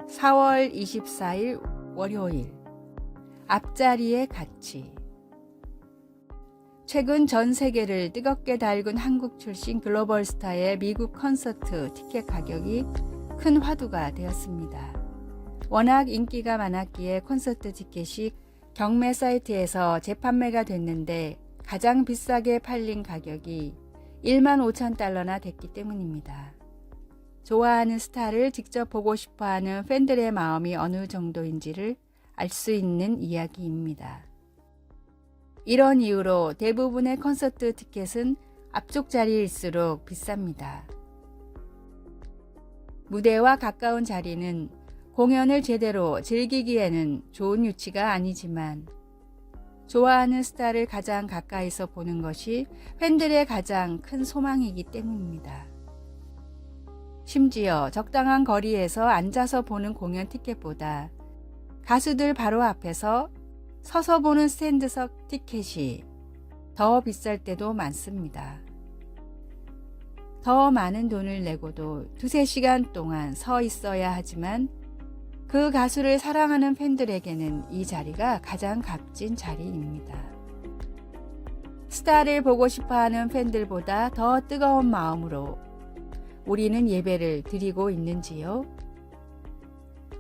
4월 24일 월요일. 앞자리의 가치. 최근 전 세계를 뜨겁게 달군 한국 출신 글로벌 스타의 미국 콘서트 티켓 가격이 큰 화두가 되었습니다. 워낙 인기가 많았기에 콘서트 티켓이 경매 사이트에서 재판매가 됐는데 가장 비싸게 팔린 가격이 15,000달러나 됐기 때문입니다. 좋아하는 스타를 직접 보고 싶어하는 팬들의 마음이 어느 정도인지를 알 수 있는 이야기입니다. 이런 이유로 대부분의 콘서트 티켓은 앞쪽 자리일수록 비쌉니다. 무대와 가까운 자리는 공연을 제대로 즐기기에는 좋은 위치가 아니지만 좋아하는 스타를 가장 가까이서 보는 것이 팬들의 가장 큰 소망이기 때문입니다. 심지어 적당한 거리에서 앉아서 보는 공연 티켓보다 가수들 바로 앞에서 서서 보는 스탠드석 티켓이 더 비쌀 때도 많습니다. 더 많은 돈을 내고도 2-3시간 동안 서 있어야 하지만 그 가수를 사랑하는 팬들에게는 이 자리가 가장 값진 자리입니다. 스타를 보고 싶어하는 팬들보다 더 뜨거운 마음으로 우리는 예배를 드리고 있는지요?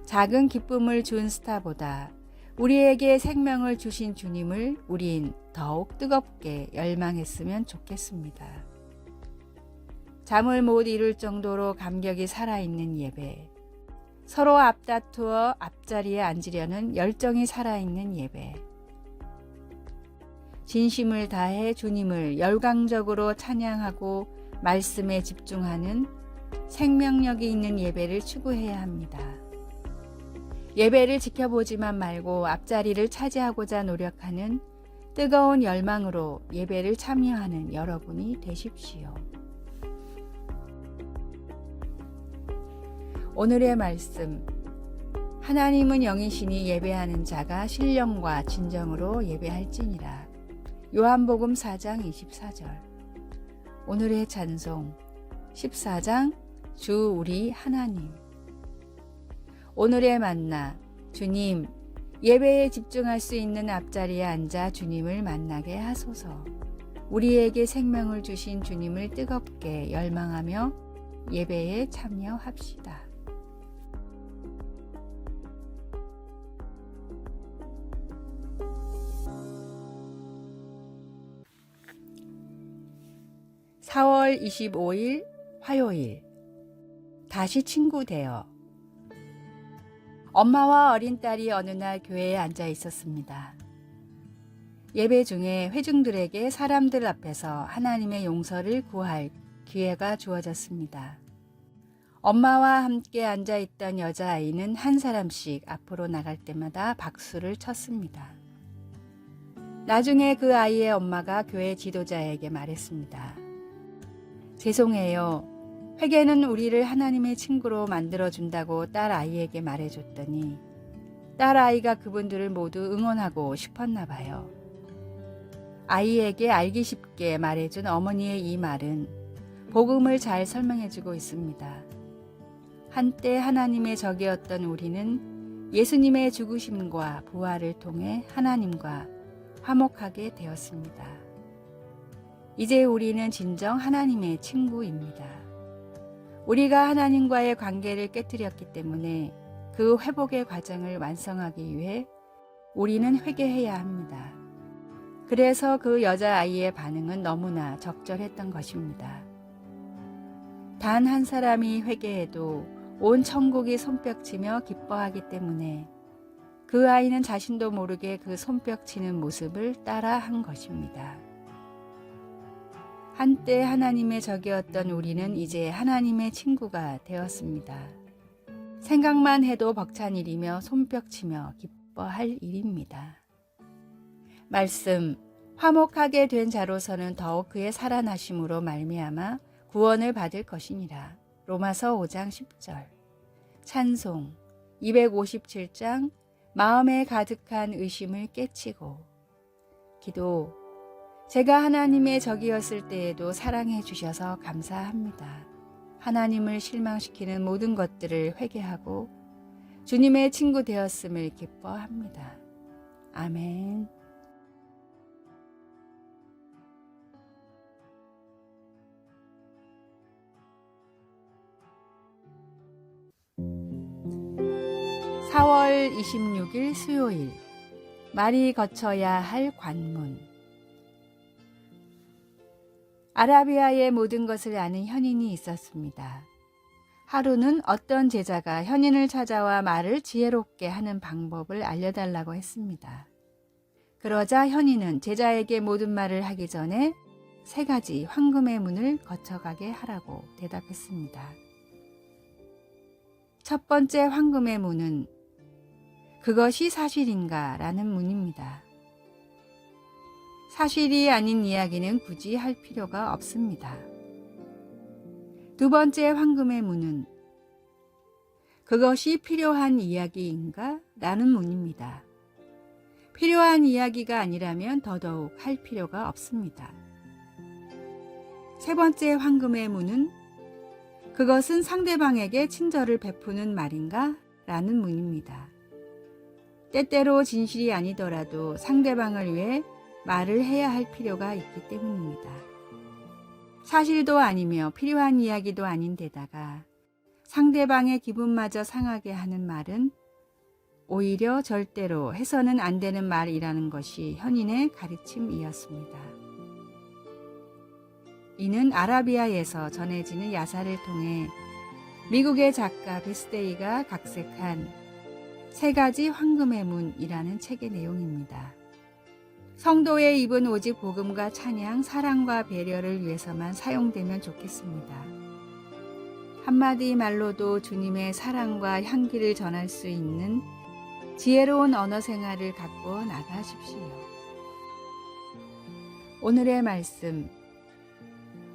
작은 기쁨을 준 스타보다 우리에게 생명을 주신 주님을 우린 더욱 뜨겁게 열망했으면 좋겠습니다. 잠을 못 이룰 정도로 감격이 살아있는 예배, 서로 앞다투어 앞자리에 앉으려는 열정이 살아있는 예배, 진심을 다해 주님을 열광적으로 찬양하고 말씀에 집중하는 생명력이 있는 예배를 추구해야 합니다. 예배를 지켜보지만 말고 앞자리를 차지하고자 노력하는 뜨거운 열망으로 예배를 참여하는 여러분이 되십시오. 오늘의 말씀. 하나님은 영이시니 예배하는 자가 신령과 진정으로 예배할지니라. 요한복음 4장 24절. 오늘의 찬송 14장 주 우리 하나님. 오늘의 만나. 주님, 예배에 집중할 수 있는 앞자리에 앉아 주님을 만나게 하소서. 우리에게 생명을 주신 주님을 뜨겁게 열망하며 예배에 참여합시다. (4월 25일) 화요일. 다시 친구 되어. 엄마와 어린 딸이 어느 날 교회에 앉아 있었습니다. 예배 중에 회중들에게 사람들 앞에서 하나님의 용서를 구할 기회가 주어졌습니다. 엄마와 함께 앉아 있던 여자아이는 한 사람씩 앞으로 나갈 때마다 박수를 쳤습니다. 나중에 그 아이의 엄마가 교회 지도자에게 말했습니다. 죄송해요. 회개는 우리를 하나님의 친구로 만들어준다고 딸 아이에게 말해줬더니 딸 아이가 그분들을 모두 응원하고 싶었나 봐요. 아이에게 알기 쉽게 말해준 어머니의 이 말은 복음을 잘 설명해주고 있습니다. 한때 하나님의 적이었던 우리는 예수님의 죽으심과 부활을 통해 하나님과 화목하게 되었습니다. 이제 우리는 진정 하나님의 친구입니다. 우리가 하나님과의 관계를 깨뜨렸기 때문에 그 회복의 과정을 완성하기 위해 우리는 회개해야 합니다. 그래서 그 여자아이의 반응은 너무나 적절했던 것입니다. 단 한 사람이 회개해도 온 천국이 손뼉치며 기뻐하기 때문에 그 아이는 자신도 모르게 그 손뼉치는 모습을 따라 한 것입니다. 한때 하나님의 적이었던 우리는 이제 하나님의 친구가 되었습니다. 생각만 해도 벅찬 일이며 손뼉치며 기뻐할 일입니다. 말씀. 화목하게 된 자로서는 더욱 그의 살아나심으로 말미암아 구원을 받을 것이니라. 로마서 5장 10절. 찬송 257장 마음에 가득한 의심을 깨치고. 기도. 제가 하나님의 적이었을 때에도 사랑해 주셔서 감사합니다. 하나님을 실망시키는 모든 것들을 회개하고 주님의 친구 되었음을 기뻐합니다. 아멘. (4월 26일) 수요일, 말이 거쳐야 할 관문. 아라비아의 모든 것을 아는 현인이 있었습니다. 하루는 어떤 제자가 현인을 찾아와 말을 지혜롭게 하는 방법을 알려달라고 했습니다. 그러자 현인은 제자에게 모든 말을 하기 전에 3가지 황금의 문을 거쳐가게 하라고 대답했습니다. 첫 번째 황금의 문은 그것이 사실인가? 라는 문입니다. 사실이 아닌 이야기는 굳이 할 필요가 없습니다. 두 번째 황금의 문은 그것이 필요한 이야기인가? 라는 문입니다. 필요한 이야기가 아니라면 더더욱 할 필요가 없습니다. 세 번째 황금의 문은 그것은 상대방에게 친절을 베푸는 말인가? 라는 문입니다. 때때로 진실이 아니더라도 상대방을 위해 말을 해야 할 필요가 있기 때문입니다. 사실도 아니며 필요한 이야기도 아닌데다가 상대방의 기분마저 상하게 하는 말은 오히려 절대로 해서는 안 되는 말이라는 것이 현인의 가르침이었습니다. 이는 아라비아에서 전해지는 야사를 통해 미국의 작가 베스데이가 각색한 3가지 황금의 문이라는 책의 내용입니다. 성도의 입은 오직 복음과 찬양, 사랑과 배려를 위해서만 사용되면 좋겠습니다. 한마디 말로도 주님의 사랑과 향기를 전할 수 있는 지혜로운 언어 생활을 갖고 나가십시오. 오늘의 말씀,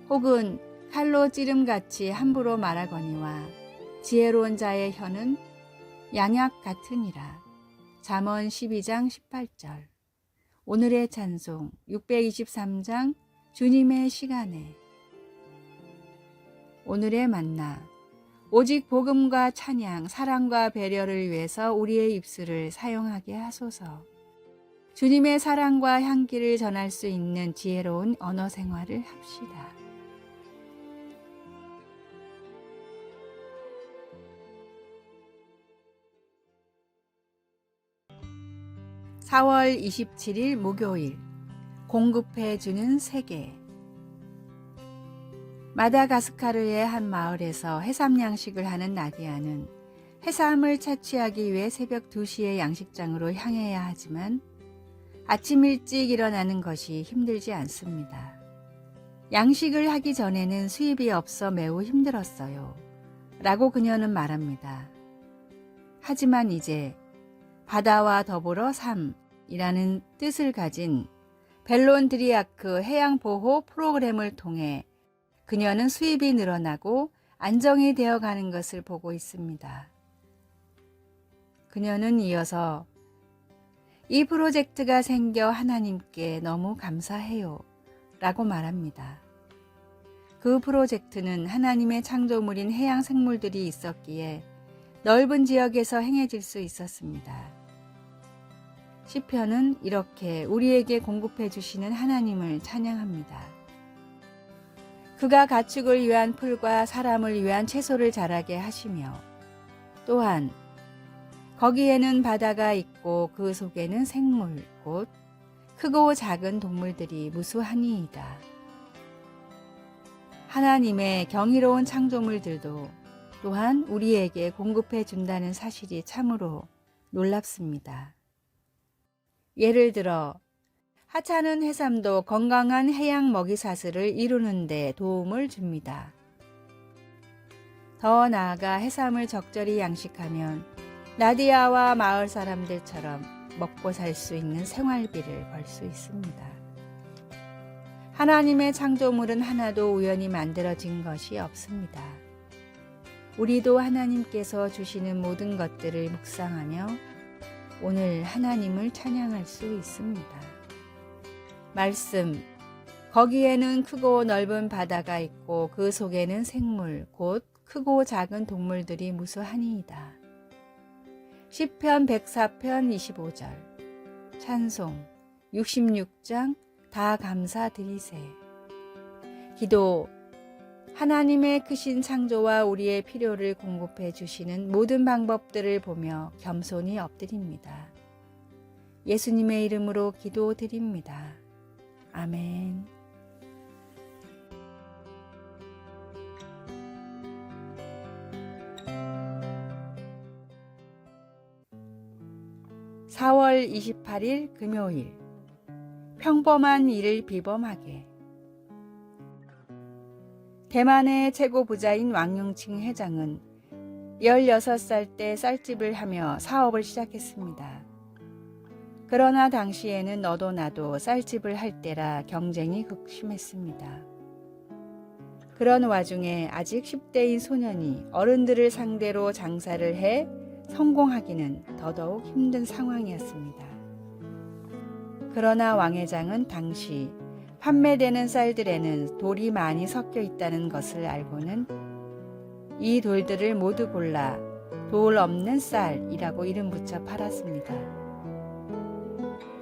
혹은 칼로 찌름같이 함부로 말하거니와 지혜로운 자의 혀는 양약 같으니라. 잠언 12장 18절. 오늘의 찬송 623장 주님의 시간에. 오늘의 만나, 오직 복음과 찬양, 사랑과 배려를 위해서 우리의 입술을 사용하게 하소서. 주님의 사랑과 향기를 전할 수 있는 지혜로운 언어 생활을 합시다. (4월 27일) 목요일, 공급해주는 세계. 마다가스카르의 한 마을에서 해삼 양식을 하는 나디아는 해삼을 채취하기 위해 새벽 2시에 양식장으로 향해야 하지만 아침 일찍 일어나는 것이 힘들지 않습니다. 양식을 하기 전에는 수입이 없어 매우 힘들었어요. 라고 그녀는 말합니다. 하지만 이제 바다와 더불어 삶이라는 뜻을 가진 벨론드리아크 해양보호 프로그램을 통해 그녀는 수입이 늘어나고 안정이 되어가는 것을 보고 있습니다. 그녀는 이어서 이 프로젝트가 생겨 하나님께 너무 감사해요 라고 말합니다. 그 프로젝트는 하나님의 창조물인 해양 생물들이 있었기에 넓은 지역에서 행해질 수 있었습니다. 시편은 이렇게 우리에게 공급해 주시는 하나님을 찬양합니다. 그가 가축을 위한 풀과 사람을 위한 채소를 자라게 하시며 또한 거기에는 바다가 있고 그 속에는 생물 곧 크고 작은 동물들이 무수하니이다. 하나님의 경이로운 창조물들도 또한 우리에게 공급해 준다는 사실이 참으로 놀랍습니다. 예를 들어 하찮은 해삼도 건강한 해양 먹이사슬을 이루는 데 도움을 줍니다. 더 나아가 해삼을 적절히 양식하면 나디아와 마을 사람들처럼 먹고 살 수 있는 생활비를 벌 수 있습니다. 하나님의 창조물은 하나도 우연히 만들어진 것이 없습니다. 우리도 하나님께서 주시는 모든 것들을 묵상하며 오늘 하나님을 찬양할 수 있습니다. 말씀, 거기에는 크고 넓은 바다가 있고 그 속에는 생물, 곧 크고 작은 동물들이 무수하니이다. 시편 104편 25절, 찬송 66장 다 감사드리세. 기도. 하나님의 크신 창조와 우리의 필요를 공급해 주시는 모든 방법들을 보며 겸손히 엎드립니다. 예수님의 이름으로 기도드립니다. 아멘. (4월 28일) 금요일. 평범한 일을 비범하게. 대만의 최고 부자인 왕융칭 회장은 16살 때 쌀집을 하며 사업을 시작했습니다. 그러나 당시에는 너도 나도 쌀집을 할 때라 경쟁이 극심했습니다. 그런 와중에 아직 10대인 소년이 어른들을 상대로 장사를 해 성공하기는 더더욱 힘든 상황이었습니다. 그러나 왕 회장은 당시 판매되는 쌀들에는 돌이 많이 섞여 있다는 것을 알고는 이 돌들을 모두 골라 돌 없는 쌀이라고 이름 붙여 팔았습니다.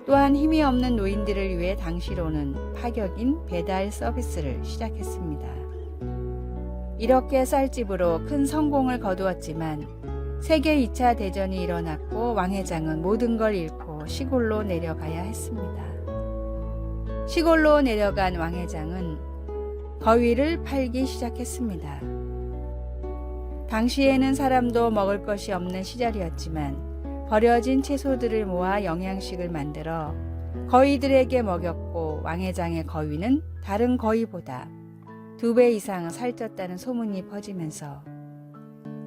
또한 힘이 없는 노인들을 위해 당시로는 파격인 배달 서비스를 시작했습니다. 이렇게 쌀집으로 큰 성공을 거두었지만 세계 2차 대전이 일어났고 왕 회장은 모든 걸 잃고 시골로 내려가야 했습니다. 시골로 내려간 왕 회장은 거위를 팔기 시작했습니다. 당시에는 사람도 먹을 것이 없는 시절이었지만 버려진 채소들을 모아 영양식을 만들어 거위들에게 먹였고 왕 회장의 거위는 다른 거위보다 2배 이상 살쪘다는 소문이 퍼지면서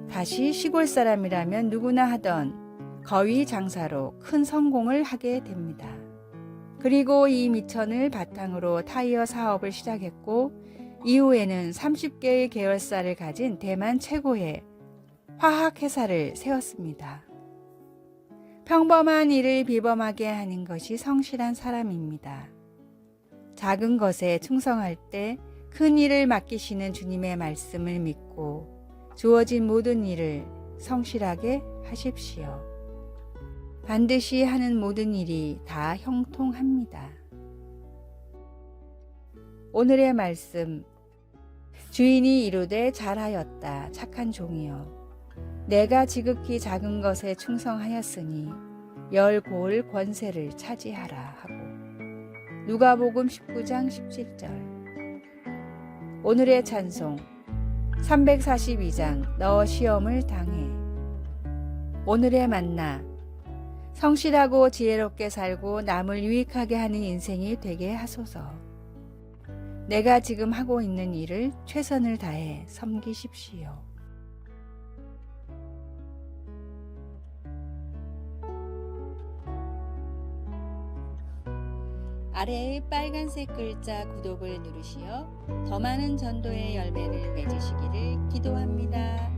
다시 시골 사람이라면 누구나 하던 거위 장사로 큰 성공을 하게 됩니다. 그리고 이 미천을 바탕으로 타이어 사업을 시작했고 이후에는 30개의 계열사를 가진 대만 최고의 화학회사를 세웠습니다. 평범한 일을 비범하게 하는 것이 성실한 사람입니다. 작은 것에 충성할 때 큰 일을 맡기시는 주님의 말씀을 믿고 주어진 모든 일을 성실하게 하십시오. 반드시 하는 모든 일이 다 형통합니다. 오늘의 말씀. 주인이 이르되 잘하였다 착한 종이여. 내가 지극히 작은 것에 충성하였으니 열 고을 권세를 차지하라 하고. 누가복음 19장 17절. 오늘의 찬송. 342장 너 시험을 당해. 오늘의 만나. 성실하고 지혜롭게 살고 남을 유익하게 하는 인생이 되게 하소서. 내가 지금 하고 있는 일을 최선을 다해 섬기십시오. 아래의 빨간색 글자 구독을 누르시어 더 많은 전도의 열매를 맺으시기를 기도합니다.